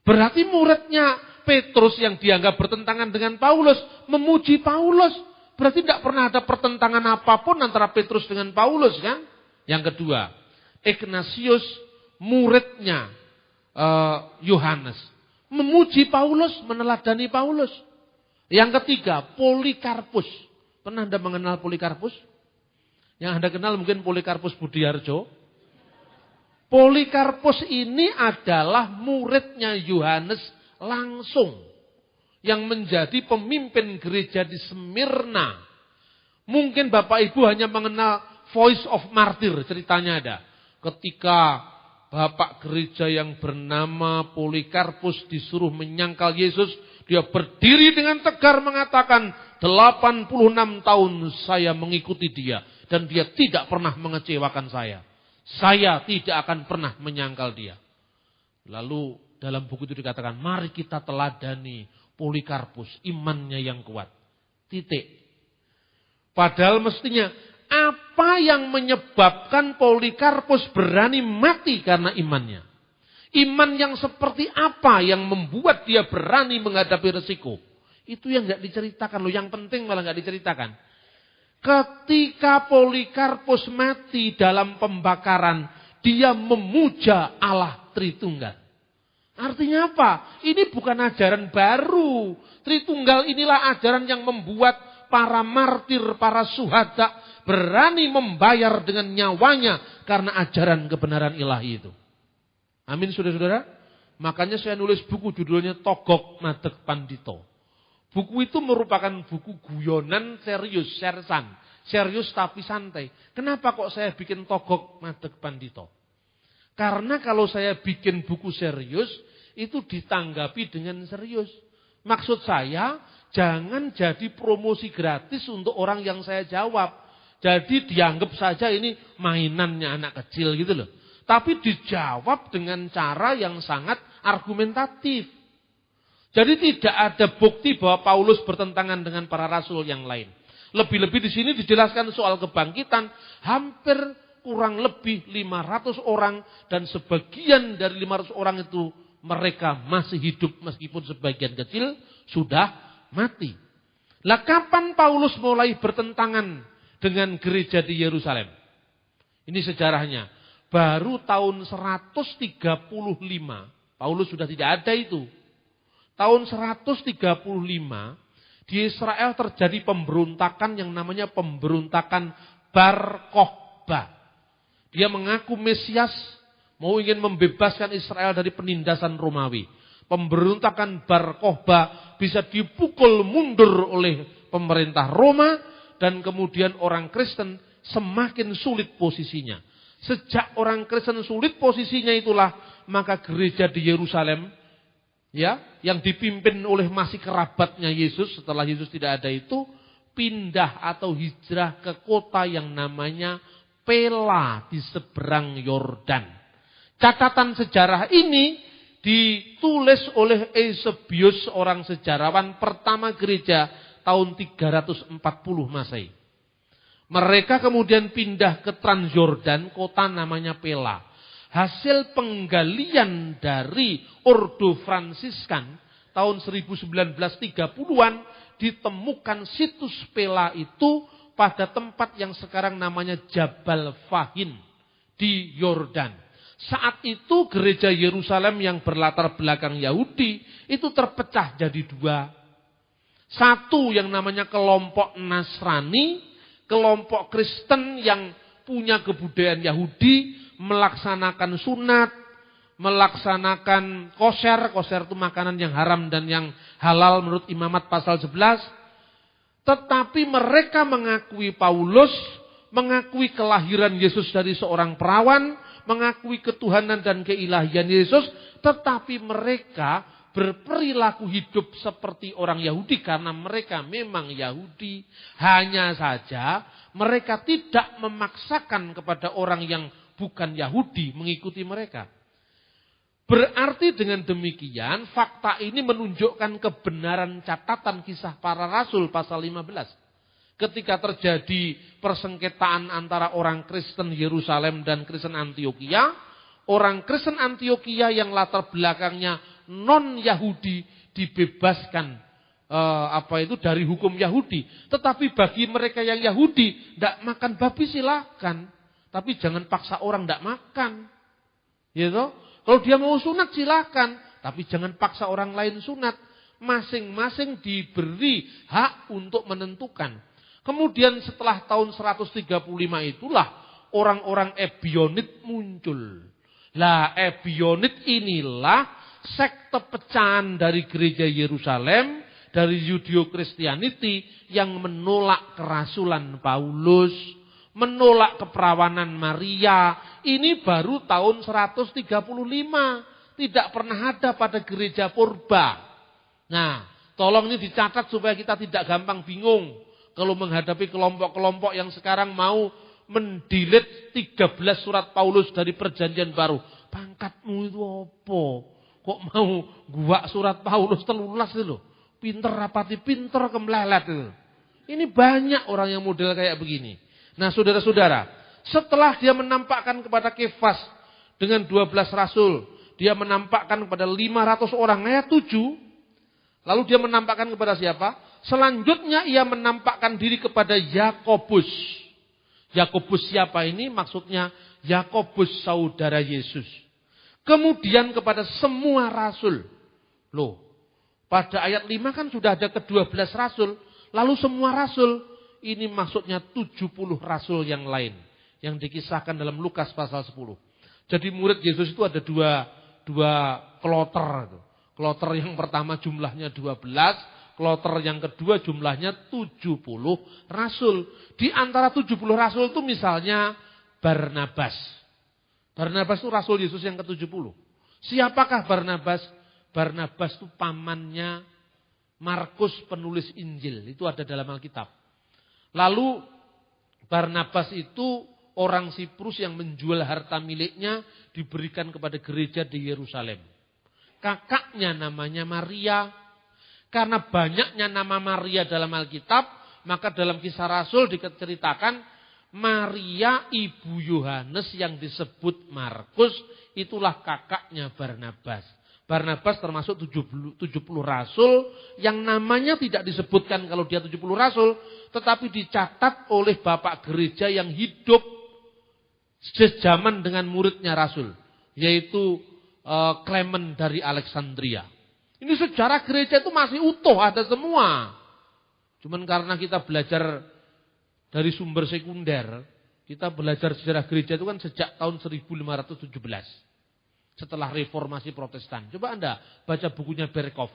berarti muridnya Petrus yang dianggap bertentangan dengan Paulus, memuji Paulus. Berarti tidak pernah ada pertentangan apapun antara Petrus dengan Paulus kan? Yang kedua, Ignatius muridnya Yohanes memuji Paulus, meneladani Paulus. Yang ketiga, Polikarpus. Pernah Anda mengenal Polikarpus? Yang Anda kenal mungkin Polikarpus Budiarjo. Polikarpus ini adalah muridnya Yohanes langsung. Yang menjadi pemimpin gereja di Smyrna. Mungkin Bapak Ibu hanya mengenal Voice of Martyr, ceritanya ada. Ketika Bapak gereja yang bernama Polikarpus disuruh menyangkal Yesus, dia berdiri dengan tegar mengatakan, 86 tahun saya mengikuti dia, dan dia tidak pernah mengecewakan saya. Saya tidak akan pernah menyangkal dia. Lalu dalam buku itu dikatakan, mari kita teladani Polikarpus, imannya yang kuat. Titik. Padahal mestinya, apa yang menyebabkan Polikarpus berani mati karena imannya? Iman yang seperti apa yang membuat dia berani menghadapi resiko? Itu yang nggak diceritakan loh. Yang penting malah nggak diceritakan. Ketika Polikarpus mati dalam pembakaran, dia memuja Allah Tritunggal. Artinya apa? Ini bukan ajaran baru. Tritunggal inilah ajaran yang membuat para martir, para syuhada berani membayar dengan nyawanya karena ajaran kebenaran ilahi itu. Amin saudara-saudara. Makanya saya nulis buku judulnya Togok Madeg Pandito. Buku itu merupakan buku guyonan serius, sersan. Serius tapi santai. Kenapa kok saya bikin Togok Madeg Pandito? Karena kalau saya bikin buku serius, itu ditanggapi dengan serius. Maksud saya, jangan jadi promosi gratis untuk orang yang saya jawab. Jadi dianggap saja ini mainannya anak kecil gitu loh. Tapi dijawab dengan cara yang sangat argumentatif. Jadi tidak ada bukti bahwa Paulus bertentangan dengan para rasul yang lain. Lebih-lebih di sini dijelaskan soal kebangkitan. Hampir kurang lebih 500 orang. Dan sebagian dari 500 orang itu mereka masih hidup meskipun sebagian kecil sudah mati. Lah kapan Paulus mulai bertentangan dengan gereja di Yerusalem? Ini sejarahnya. Baru tahun 135, Paulus sudah tidak ada itu. Tahun 135, di Israel terjadi pemberontakan yang namanya pemberontakan Bar Kokhba. Dia mengaku Mesias, mau ingin membebaskan Israel dari penindasan Romawi. Pemberontakan Bar Kokhba bisa dipukul mundur oleh pemerintah Roma, dan kemudian orang Kristen semakin sulit posisinya. Sejak orang Kristen sulit posisinya itulah, maka gereja di Yerusalem, ya, yang dipimpin oleh masih kerabatnya Yesus, setelah Yesus tidak ada itu, pindah atau hijrah ke kota yang namanya Pela di seberang Yordan. Catatan sejarah ini ditulis oleh Eusebius, orang sejarawan pertama gereja tahun 340 Masehi. Mereka kemudian pindah ke Transyordan, kota namanya Pela. Hasil penggalian dari Ordo Fransiskan tahun 1930-an ditemukan situs Pela itu pada tempat yang sekarang namanya Jabal Fahin di Yordan. Saat itu gereja Yerusalem yang berlatar belakang Yahudi itu terpecah jadi dua. Satu yang namanya kelompok Nasrani, kelompok Kristen yang punya kebudayaan Yahudi, melaksanakan sunat, melaksanakan kosher. Kosher itu makanan yang haram dan yang halal menurut Imamat pasal 11. Tetapi mereka mengakui Paulus, mengakui kelahiran Yesus dari seorang perawan, mengakui ketuhanan dan keilahian Yesus. Tetapi mereka berperilaku hidup seperti orang Yahudi karena mereka memang Yahudi. Hanya saja mereka tidak memaksakan kepada orang yang bukan Yahudi mengikuti mereka. Berarti dengan demikian fakta ini menunjukkan kebenaran catatan Kisah Para Rasul pasal 15. Ketika terjadi persengketaan antara orang Kristen Yerusalem dan Kristen Antioquia, orang Kristen Antioquia yang latar belakangnya non-Yahudi dibebaskan dari hukum Yahudi. Tetapi bagi mereka yang Yahudi, tidak makan babi silakan, tapi jangan paksa orang tidak makan. Gitu? Kalau dia mau sunat silakan, tapi jangan paksa orang lain sunat. Masing-masing diberi hak untuk menentukan. Kemudian setelah tahun 135 itulah orang-orang Ebionit muncul. Lah Ebionit inilah sekte pecahan dari gereja Yerusalem, dari Judeo-Kristianiti yang menolak kerasulan Paulus, menolak keperawanan Maria. Ini baru tahun 135, tidak pernah ada pada gereja purba. Nah, tolong ini dicatat supaya kita tidak gampang bingung kalau menghadapi kelompok-kelompok yang sekarang mau mendelete 13 surat Paulus dari Perjanjian Baru. Pangkatmu itu apa? Kok mau gua surat Paulus 13 itu loh. Pinter rapati pinter kemlelet itu. Ini banyak orang yang model kayak begini. Nah saudara-saudara, setelah dia menampakkan kepada Kefas dengan 12 rasul, dia menampakkan kepada 500 orang, ayat 7. Lalu dia menampakkan kepada siapa? Selanjutnya ia menampakkan diri kepada Yakobus. Yakobus siapa ini? Maksudnya Yakobus saudara Yesus. Kemudian kepada semua rasul. Loh, pada ayat 5 kan sudah ada ke-12 rasul. Lalu semua rasul. Ini maksudnya 70 rasul yang lain. Yang dikisahkan dalam Lukas pasal 10. Jadi murid Yesus itu ada dua kloter. Kloter yang pertama jumlahnya 12. Kloter yang kedua jumlahnya 70 rasul. Di antara 70 rasul itu misalnya Barnabas. Barnabas itu rasul Yesus yang ke-70. Siapakah Barnabas? Barnabas itu pamannya Markus penulis Injil, itu ada dalam Alkitab. Lalu Barnabas itu orang Siprus yang menjual harta miliknya diberikan kepada gereja di Yerusalem. Kakaknya namanya Maria. Karena banyaknya nama Maria dalam Alkitab, maka dalam Kisah Rasul diceritakan Maria ibu Yohanes yang disebut Markus itulah kakaknya Barnabas. Barnabas termasuk 70 rasul yang namanya tidak disebutkan kalau dia 70 rasul, tetapi dicatat oleh bapak gereja yang hidup sejaman dengan muridnya rasul, yaitu Clement dari Alexandria. Ini sejarah gereja itu masih utuh, ada semua. Cuman karena kita belajar dari sumber sekunder, kita belajar sejarah gereja itu kan sejak tahun 1517. Setelah reformasi Protestan. Coba Anda baca bukunya Berkhof.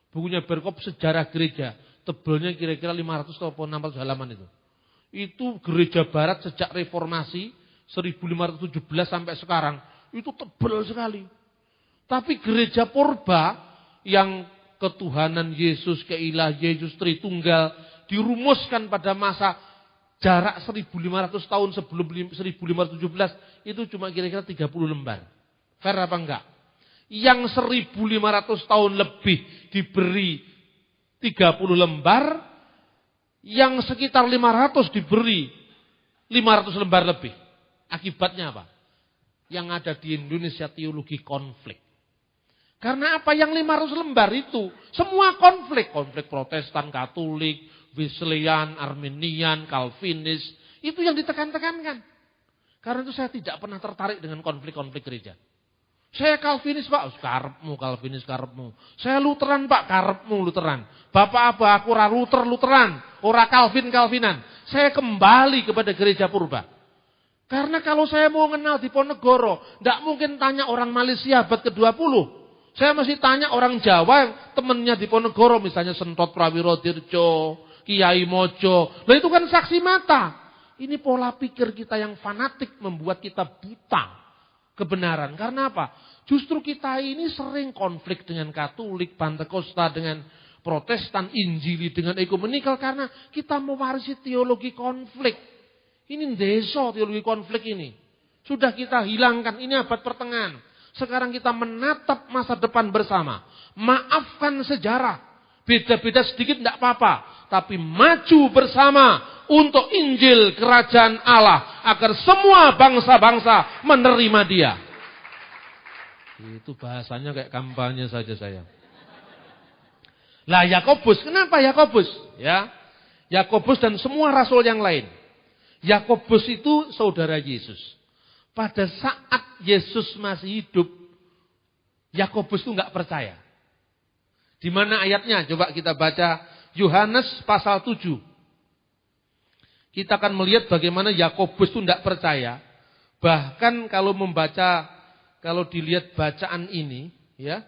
Bukunya Berkhof sejarah gereja. Tebelnya kira-kira 500 atau 600 halaman itu. Itu gereja barat sejak reformasi 1517 sampai sekarang. Itu tebel sekali. Tapi gereja purba yang ketuhanan Yesus, keilahian Yesus Tritunggal dirumuskan pada masa jarak 1500 tahun sebelum 1517 itu cuma kira-kira 30 lembar. Fair apa enggak? Yang 1500 tahun lebih diberi 30 lembar, yang sekitar 500 diberi 500 lembar lebih. Akibatnya apa? Yang ada di Indonesia teologi konflik. Karena apa? Yang 500 lembar itu semua konflik. Konflik Protestan, Katolik, Wesleyan, Arminian, Calvinis. Itu yang ditekan-tekankan. Karena itu saya tidak pernah tertarik dengan konflik-konflik gereja. Saya Calvinis Pak, karepmu Calvinis karepmu. Saya Lutheran Pak, karepmu Lutheran. Bapak apa aku ora Lutheran, ora Calvinan. Saya kembali kepada gereja purba. Karena kalau saya mau kenal Diponegoro, tidak mungkin tanya orang Malaysia abad ke-20. Saya masih tanya orang Jawa yang temannya Diponegoro, misalnya Sentot Prawirodirjo, Kiai Mojo. Nah itu kan saksi mata. Ini pola pikir kita yang fanatik membuat kita buta kebenaran. Karena apa? Justru kita ini sering konflik dengan Katolik, Pantekosta, dengan Protestan, Injili, dengan ekumenikal. Karena kita mewarisi teologi konflik. Ini desa teologi konflik ini. Sudah kita hilangkan, ini abad pertengahan. Sekarang kita menatap masa depan bersama. Maafkan sejarah. Beda-beda sedikit tidak apa-apa. Tapi maju bersama untuk Injil Kerajaan Allah. Agar semua bangsa-bangsa menerima dia. Itu bahasanya kayak kampanye saja saya. Lah Yakobus, kenapa Yakobus? Ya, Yakobus dan semua rasul yang lain. Yakobus itu saudara Yesus. Pada saat Yesus masih hidup, Yakobus itu enggak percaya. Di mana ayatnya? Coba kita baca Yohanes pasal 7. Kita akan melihat bagaimana Yakobus itu enggak percaya. Bahkan kalau kalau dilihat bacaan ini, ya,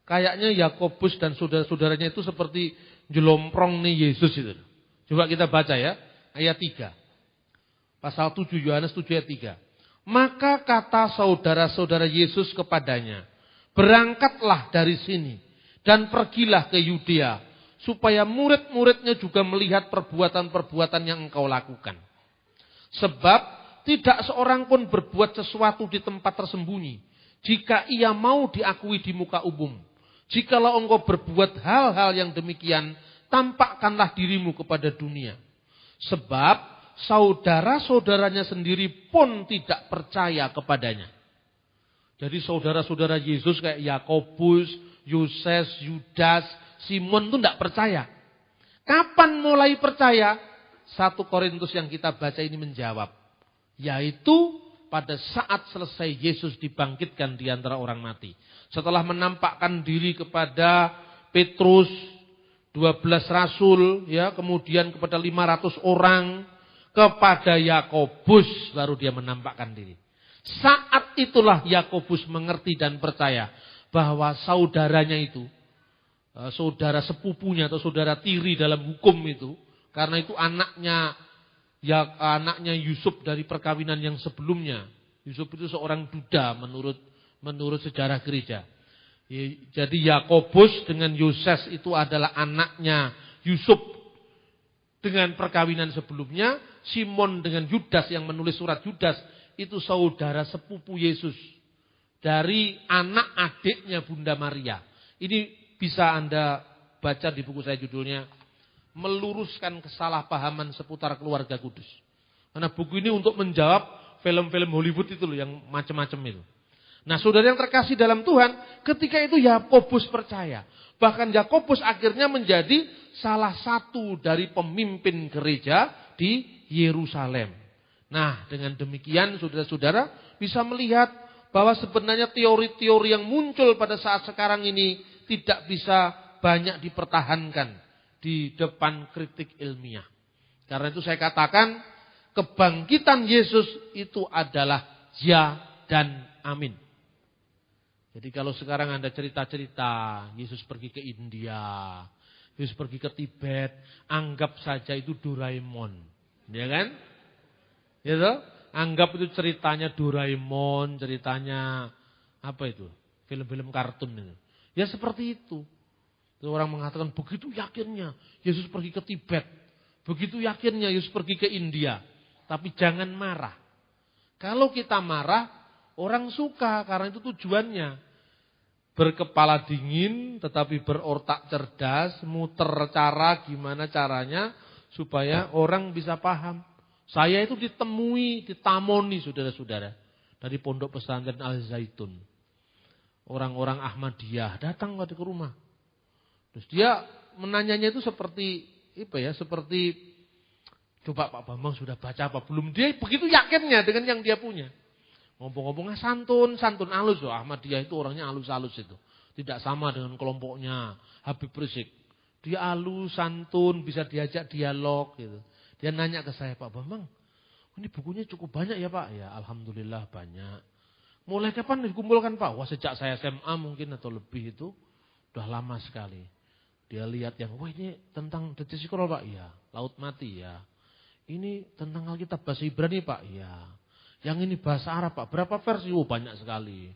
kayaknya Yakobus dan saudara-saudaranya itu seperti jelomprong nih Yesus itu. Coba kita baca ya, ayat 3. Pasal 7 Yohanes 7 ayat 3. Maka kata saudara-saudara Yesus kepadanya, berangkatlah dari sini dan pergilah ke Yudea, supaya murid-muridnya juga melihat perbuatan-perbuatan yang engkau lakukan. Sebab tidak seorang pun berbuat sesuatu di tempat tersembunyi, jika ia mau diakui di muka umum. Jikalau engkau berbuat hal-hal yang demikian, tampakkanlah dirimu kepada dunia. Sebab saudara-saudaranya sendiri pun tidak percaya kepadanya. Jadi saudara-saudara Yesus kayak Yakobus, Yoses, Yudas, Simon itu tidak percaya. Kapan mulai percaya? 1 Korintus yang kita baca ini menjawab. Yaitu pada saat selesai Yesus dibangkitkan di antara orang mati. Setelah menampakkan diri kepada Petrus, 12 rasul, ya, kemudian kepada 500 orang, kepada Yakobus baru dia menampakkan diri. Saat itulah Yakobus mengerti dan percaya bahwa saudaranya itu, saudara sepupunya atau saudara tiri dalam hukum itu, karena itu anaknya Yusuf dari perkawinan yang sebelumnya. Yusuf itu seorang duda menurut sejarah gereja. Jadi Yakobus dengan Yoses itu adalah anaknya Yusuf dengan perkawinan sebelumnya. Simon dengan Yudas yang menulis surat Yudas itu saudara sepupu Yesus dari anak adiknya Bunda Maria. Ini bisa Anda baca di buku saya, judulnya Meluruskan Kesalahpahaman Seputar Keluarga Kudus. Karena buku ini untuk menjawab film-film Hollywood itu loh, yang macam-macam itu. Nah, saudara yang terkasih dalam Tuhan, ketika itu Yakobus percaya. Bahkan Yakobus akhirnya menjadi salah satu dari pemimpin gereja di Yerusalem. Nah, dengan demikian saudara-saudara bisa melihat bahwa sebenarnya teori-teori yang muncul pada saat sekarang ini tidak bisa banyak dipertahankan di depan kritik ilmiah. Karena itu saya katakan kebangkitan Yesus itu adalah ya dan amin. Jadi kalau sekarang Anda cerita-cerita Yesus pergi ke India, Yesus pergi ke Tibet, anggap saja itu Doraemon. Ya kan? Ya toh? Anggap itu ceritanya Doraemon, ceritanya apa itu? Film-film kartun itu. Ya seperti itu. Orang mengatakan begitu yakinnya Yesus pergi ke Tibet. Begitu yakinnya Yesus pergi ke India. Tapi jangan marah. Kalau kita marah, orang suka karena itu tujuannya. Berkepala dingin tetapi berotak cerdas, muter cara gimana caranya supaya orang bisa paham. Saya itu ditamoni saudara-saudara dari Pondok Pesantren Al-Zaitun. Orang-orang Ahmadiyah datang ke rumah. Terus dia menanyanya itu seperti seperti coba Pak Bambang sudah baca apa belum? Dia begitu yakinnya dengan yang dia punya. Ngomong-ngomongnya santun halus loh. Ahmadiyah itu orangnya halus-halus itu. Tidak sama dengan kelompoknya Habib Rizik. Dia halus, santun, bisa diajak dialog gitu. Dia nanya ke saya, Pak Bambang, ini bukunya cukup banyak ya Pak? Ya alhamdulillah banyak. Mulai kapan dikumpulkan Pak? Wah sejak saya SMA mungkin atau lebih itu. Udah lama sekali. Dia lihat yang, wah ini tentang Dead Sea Scroll Pak? Iya. Laut Mati ya. Ini tentang Alkitab bahasa Ibrani Pak? Iya. Yang ini bahasa Arab Pak? Berapa versi? Oh banyak sekali.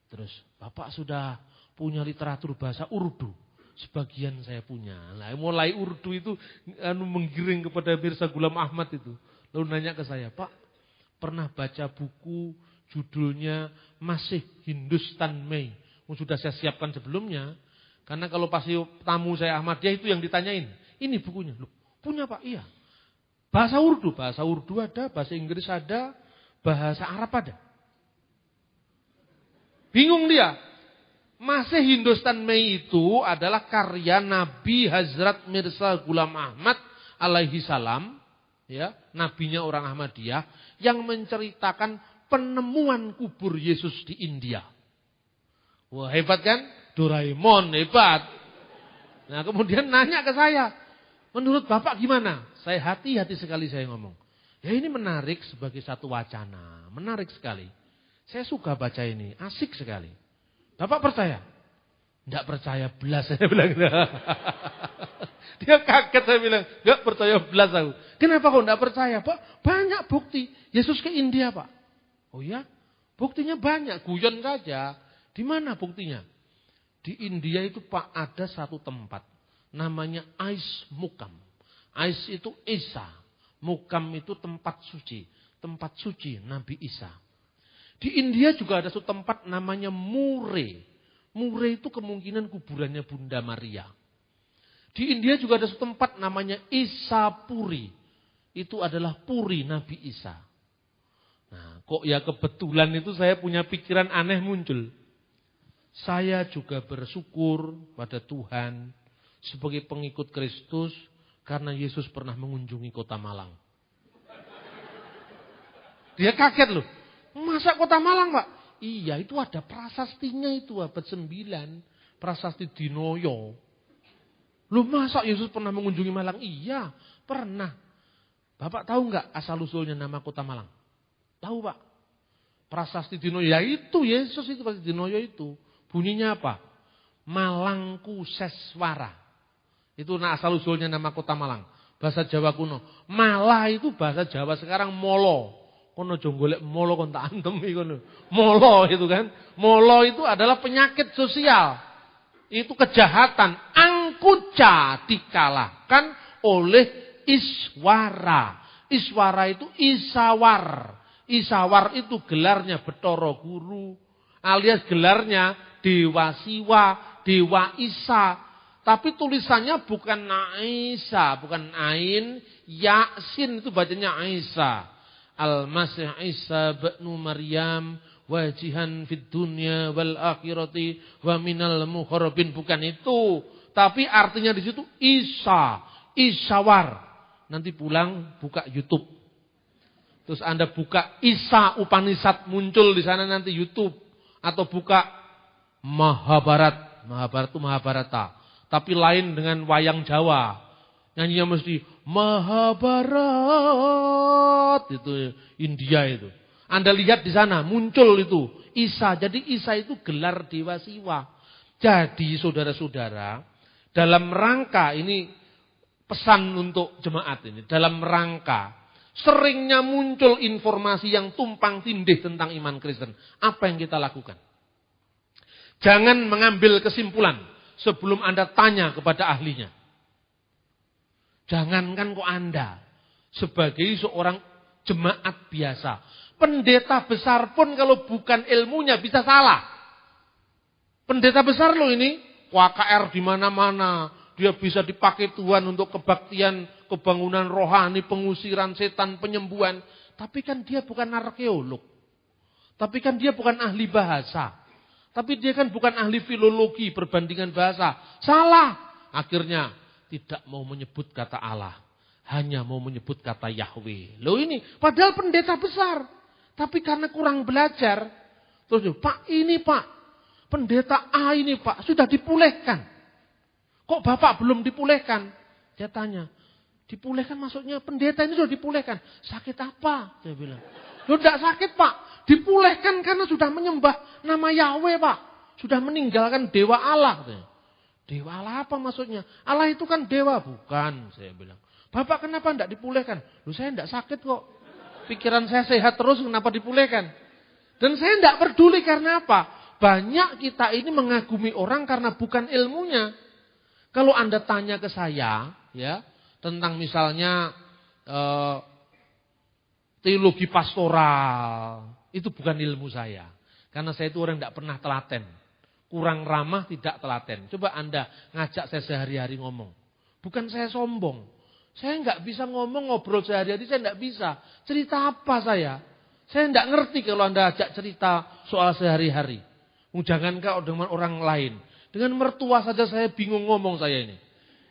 Terus Bapak sudah punya literatur bahasa Urdu? Sebagian saya punya. Nah, mulai Urdu itu menggiring kepada Mirza Ghulam Ahmad itu. Lalu nanya ke saya, Pak pernah baca buku judulnya Masih Hindustan Mei? Sudah saya siapkan sebelumnya. Karena kalau pasti tamu saya Ahmadiyah itu yang ditanyain. Ini bukunya. Loh, punya Pak? Iya. Bahasa Urdu ada, bahasa Inggris ada, bahasa Arab ada. Bingung dia. Masih Hindustan Mei itu adalah karya Nabi Hazrat Mirza Ghulam Ahmad alaihi salam, ya, nabinya orang Ahmadiyah yang menceritakan penemuan kubur Yesus di India. Wah, hebat kan? Doraemon hebat. Nah, kemudian nanya ke saya, menurut Bapak gimana? Saya hati-hati sekali saya ngomong. Ya ini menarik sebagai satu wacana, menarik sekali. Saya suka baca ini, asik sekali. Bapak percaya? Enggak percaya belas saya bilang. Dia kaget saya bilang, enggak percaya belas aku. Kenapa kok enggak percaya? Pak, banyak bukti. Yesus ke India Pak. Oh ya? Buktinya banyak, guyon saja. Di mana buktinya? Di India itu Pak ada satu tempat. Namanya Ais Mukam. Ais itu Isa. Mukam itu tempat suci. Tempat suci Nabi Isa. Di India juga ada satu tempat namanya Mure. Mure itu kemungkinan kuburannya Bunda Maria. Di India juga ada satu tempat namanya Isapuri. Itu adalah Puri Nabi Isa. Nah, kok ya kebetulan itu saya punya pikiran aneh muncul. Saya juga bersyukur pada Tuhan sebagai pengikut Kristus karena Yesus pernah mengunjungi kota Malang. Dia kaget loh. Masa kota Malang Pak? Iya itu ada prasastinya itu abad 9. Prasasti Dinoyo. Loh masa Yesus pernah mengunjungi Malang? Iya pernah. Bapak tahu nggak asal usulnya nama kota Malang? Tahu Pak? Prasasti Dinoyo. Ya itu Yesus itu prasasti Dinoyo itu. Bunyinya apa? Malangku Seswara. Itu asal usulnya nama kota Malang. Bahasa Jawa kuno. Malah itu bahasa Jawa sekarang molo. Kono aja golek molo kon tak antem iku ngono. Molo itu kan. Molo itu adalah penyakit sosial. Itu kejahatan. Angkuca dikalahkan oleh iswara. Iswara itu isawar. Isawar itu gelarnya Bathara Guru. Alias gelarnya Dewa Siwa, Dewa Isa. Tapi tulisannya bukan Aisa, bukan Ain, Yasin itu bacanya Aisa. Al-Masih Isa ibnu Maryam wajihan fid dunya wal akhirati wa minal muharrabin, bukan itu. Tapi artinya di situ Isa, Isawar. Nanti pulang buka YouTube. Terus Anda buka Isa Upanishad, muncul di sana nanti YouTube. Atau buka Mahabharat. Mahabharat itu Mahabharata. Tapi lain dengan wayang Jawa. Nyanyinya mesti Mahabharat. Itu India itu. Anda lihat di sana muncul itu Isa. Jadi Isa itu gelar Dewa Siwa. Jadi saudara-saudara, dalam rangka ini pesan untuk jemaat ini. Dalam rangka seringnya muncul informasi yang tumpang tindih tentang iman Kristen. Apa yang kita lakukan? Jangan mengambil kesimpulan sebelum Anda tanya kepada ahlinya. Jangankan kok Anda sebagai seorang jemaat biasa. Pendeta besar pun kalau bukan ilmunya bisa salah. Pendeta besar loh ini. KKR di mana-mana. Dia bisa dipakai Tuhan untuk kebaktian, kebangunan rohani, pengusiran setan, penyembuhan. Tapi kan dia bukan arkeolog. Tapi kan dia bukan ahli bahasa. Tapi dia kan bukan ahli filologi, perbandingan bahasa. Salah. Akhirnya tidak mau menyebut kata Allah. Hanya mau menyebut kata Yahweh. Loh ini, padahal pendeta besar. Tapi karena kurang belajar. Terus, Pak ini Pak, pendeta A ini Pak, sudah dipulihkan. Kok Bapak belum dipulihkan? Dia tanya, dipulihkan maksudnya pendeta ini sudah dipulihkan. Sakit apa? Dia bilang. Loh tidak sakit Pak. Dipulihkan karena sudah menyembah nama Yahweh Pak. Sudah meninggalkan dewa Allah. Dewa Allah apa maksudnya? Allah itu kan dewa. Bukan, saya bilang. Bapak kenapa tidak dipulihkan? Loh saya tidak sakit kok. Pikiran saya sehat terus, kenapa dipulihkan? Dan saya tidak peduli karena apa? Banyak kita ini mengagumi orang karena bukan ilmunya. Kalau Anda tanya ke saya, ya, tentang misalnya teologi pastoral, itu bukan ilmu saya. Karena saya itu orang tidak pernah telaten. Kurang ramah, tidak telaten. Coba Anda ngajak saya sehari-hari ngomong. Bukan saya sombong. Saya nggak bisa ngomong, ngobrol sehari-hari, saya nggak bisa. Cerita apa saya? Saya nggak ngerti kalau Anda ajak cerita soal sehari-hari. Jangankah dengan orang lain. Dengan mertua saja saya bingung ngomong saya ini.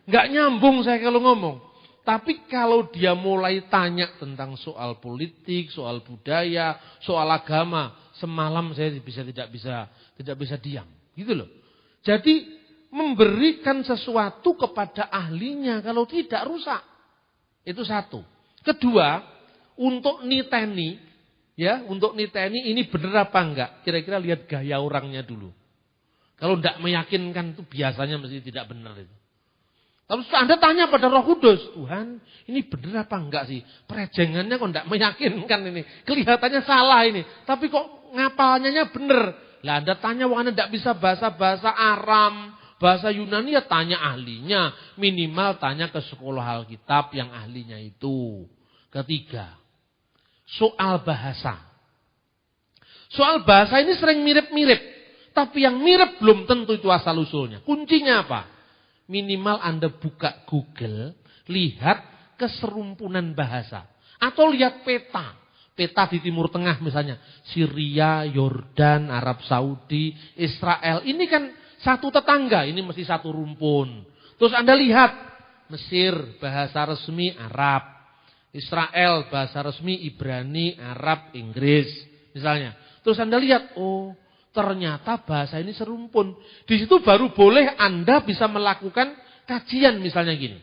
Nggak nyambung saya kalau ngomong. Tapi kalau dia mulai tanya tentang soal politik, soal budaya, soal agama, semalam saya tidak bisa diam, gitu loh. Jadi memberikan sesuatu kepada ahlinya, kalau tidak rusak. Itu satu. Kedua, untuk niteni, ya, untuk niteni ini benar apa enggak? Kira-kira lihat gaya orangnya dulu. Kalau tidak meyakinkan itu biasanya mesti tidak benar itu. Lalu Anda tanya pada Roh Kudus, Tuhan, ini benar apa enggak sih? Perejengannya kok tidak meyakinkan ini. Kelihatannya salah ini. Tapi kok ngapalnya benar. Lah Anda tanya, Anda tidak bisa bahasa Aram, bahasa Yunani, ya tanya ahlinya. Minimal tanya ke sekolah Alkitab yang ahlinya itu. Ketiga, soal bahasa. Soal bahasa ini sering mirip-mirip. Tapi yang mirip belum tentu itu asal-usulnya. Kuncinya apa? Minimal Anda buka Google, lihat keserumpunan bahasa. Atau lihat peta. Peta di Timur Tengah misalnya. Syria, Yordan, Arab Saudi, Israel. Ini kan satu tetangga. Ini mesti satu rumpun. Terus Anda lihat. Mesir, bahasa resmi Arab. Israel, bahasa resmi Ibrani, Arab, Inggris. Misalnya. Terus Anda lihat, oh ternyata bahasa ini serumpun. Di situ baru boleh Anda bisa melakukan kajian misalnya gini.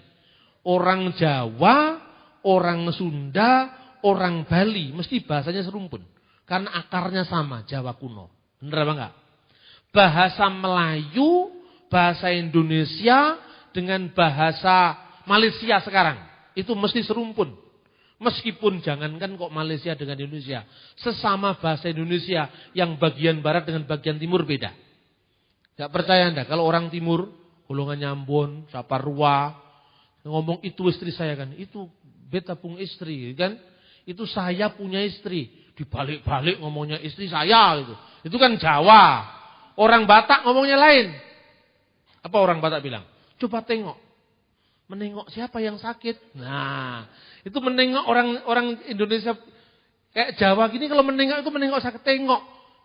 Orang Jawa, orang Sunda, orang Bali, mesti bahasanya serumpun. Karena akarnya sama, Jawa kuno. Benar apa enggak? Bahasa Melayu, bahasa Indonesia, dengan bahasa Malaysia sekarang. Itu mesti serumpun. Meskipun jangankan kok Malaysia dengan Indonesia. Sesama bahasa Indonesia yang bagian barat dengan bagian timur beda. Gak percaya Anda kalau orang timur, golongannya Ambon, Saparua, ngomong itu istri saya kan. Itu beta pun istri kan. Itu saya punya istri. Dibalik-balik ngomongnya istri saya gitu. Itu kan Jawa. Orang Batak ngomongnya lain. Apa orang Batak bilang? Coba tengok. Menengok siapa yang sakit? Nah, itu menengok orang Indonesia kayak Jawa gini kalau menengok itu menengok sakit tengok.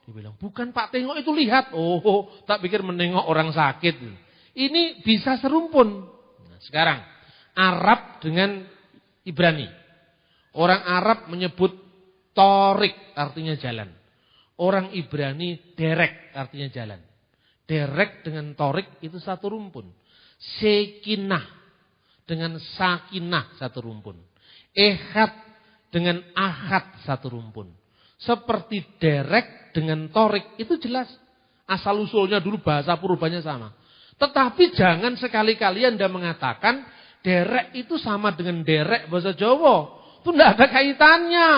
Dia bilang, "Bukan Pak, tengok itu lihat." Oh, tak pikir menengok orang sakit. Ini bisa serumpun. Nah, sekarang Arab dengan Ibrani. Orang Arab menyebut torik artinya jalan. Orang Ibrani derek artinya jalan. Derek dengan torik itu satu rumpun. Sekinah dengan sakinah satu rumpun. Ehad dengan ahad satu rumpun. Seperti derek dengan torik itu jelas. Asal usulnya dulu bahasa purbanya sama. Tetapi jangan sekali-kali Anda mengatakan derek itu sama dengan derek bahasa Jawa. Itu tidak ada kaitannya.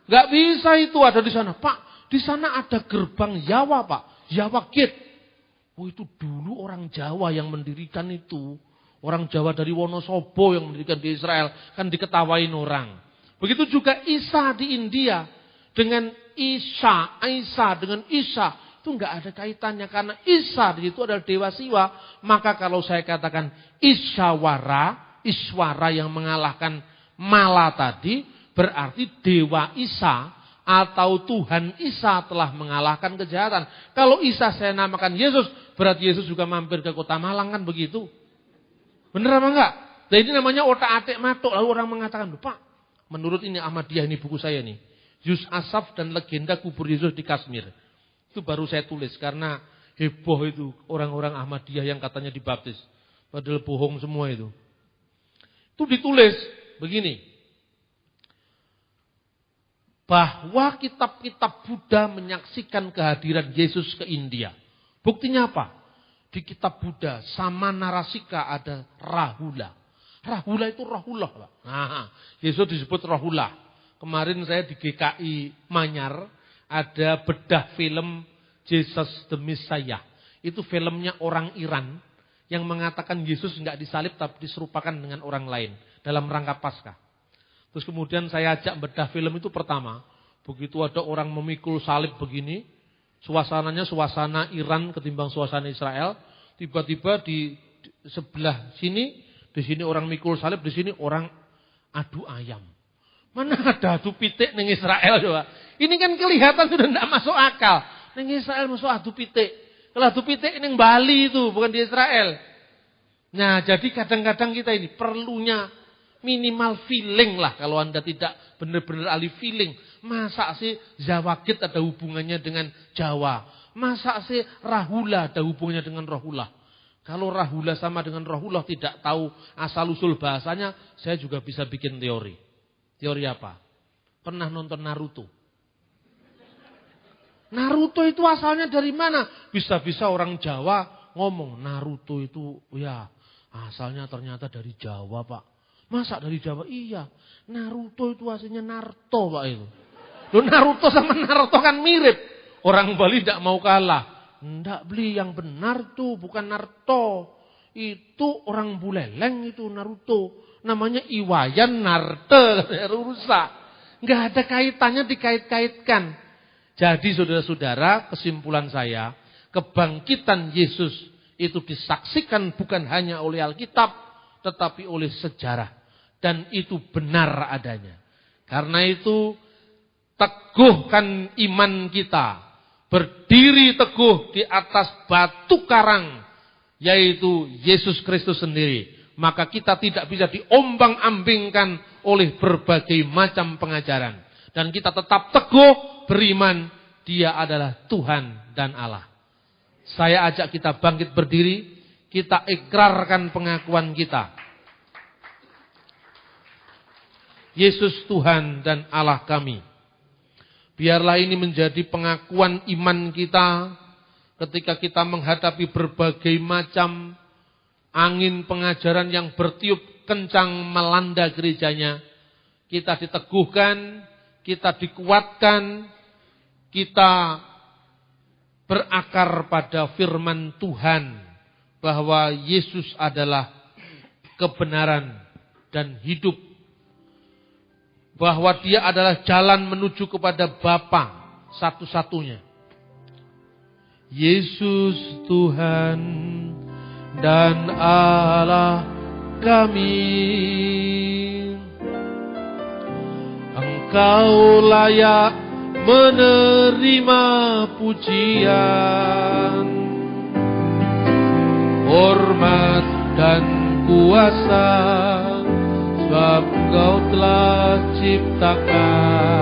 Nggak bisa itu ada di sana. Pak, di sana ada gerbang Jawa Pak. Jawa Gate. Oh itu dulu orang Jawa yang mendirikan itu. Orang Jawa dari Wonosobo yang mendirikan di Israel. Kan diketawain orang. Begitu juga Isa di India. Dengan Isa dengan Isa. Itu enggak ada kaitannya. Karena Isa di situ adalah Dewa Siwa. Maka kalau saya katakan Iswara yang mengalahkan Mala tadi. Berarti Dewa Isa atau Tuhan Isa telah mengalahkan kejahatan. Kalau Isa saya namakan Yesus. Berarti Yesus juga mampir ke kota Malang kan begitu. Benar apa enggak? Nah ini namanya otak-atik matuk. Lalu orang mengatakan, Pak, menurut ini Ahmadiyah, ini buku saya nih. Yus Asaf dan legenda kubur Yesus di Kashmir. Itu baru saya tulis karena heboh itu orang-orang Ahmadiyah yang katanya dibaptis. Padahal bohong semua itu. Itu ditulis begini. Bahwa kitab-kitab Buddha menyaksikan kehadiran Yesus ke India. Buktinya apa? Di kitab Buddha, sama Narasika ada Rahula. Rahula itu Rahullah. Pak. Nah, Yesus disebut Rahullah. Kemarin saya di GKI Manyar, ada bedah film Jesus the Messiah. Itu filmnya orang Iran yang mengatakan Yesus enggak disalib tapi diserupakan dengan orang lain dalam rangka Paskah. Terus kemudian saya ajak bedah film itu pertama. Begitu ada orang memikul salib begini. Suasananya suasana Iran ketimbang suasana Israel. Tiba-tiba di sebelah sini, di sini orang mikul salib, di sini orang adu ayam. Mana ada adu pitik ning Israel coba. Ini kan kelihatan sudah tidak masuk akal. Ning Israel masuk adu pitik. Kalau adu pitik ning Bali itu, bukan di Israel. Nah, jadi kadang-kadang kita ini perlunya minimal feeling lah. Kalau Anda tidak benar-benar ahli feeling. Masa sih Zawagit ada hubungannya dengan Jawa? Masa sih Rahula ada hubungannya dengan Rahullah? Kalau Rahula sama dengan Rahullah tidak tahu asal-usul bahasanya, saya juga bisa bikin teori. Teori apa? Pernah nonton Naruto? Naruto itu asalnya dari mana? Bisa-bisa orang Jawa ngomong Naruto itu ya asalnya ternyata dari Jawa Pak. Masa dari Jawa? Iya. Naruto itu aslinya Naruto Pak itu. Loh, Naruto sama Naruto kan mirip. Orang Bali tidak mau kalah. Tidak beli yang benar tuh, bukan Naruto. Itu orang Buleleng itu Naruto. Namanya Iwayan Narte. Rusak. Nggak ada kaitannya dikait-kaitkan. Jadi saudara-saudara, kesimpulan saya, kebangkitan Yesus itu disaksikan bukan hanya oleh Alkitab, tetapi oleh sejarah. Dan itu benar adanya. Karena itu, teguhkan iman kita. Berdiri teguh di atas batu karang. Yaitu Yesus Kristus sendiri. Maka kita tidak bisa diombang-ambingkan oleh berbagai macam pengajaran. Dan kita tetap teguh beriman. Dia adalah Tuhan dan Allah. Saya ajak kita bangkit berdiri. Kita ikrarkan pengakuan kita. Yesus Tuhan dan Allah kami. Biarlah ini menjadi pengakuan iman kita ketika kita menghadapi berbagai macam angin pengajaran yang bertiup kencang melanda gerejanya. kita diteguhkan, kita dikuatkan, kita berakar pada firman Tuhan bahwa Yesus adalah kebenaran dan hidup. Bahwa dia adalah jalan menuju kepada Bapa satu-satunya. Yesus Tuhan dan Allah kami. Engkau layak menerima pujian, hormat dan kuasa, sebab Engkau telah ciptakan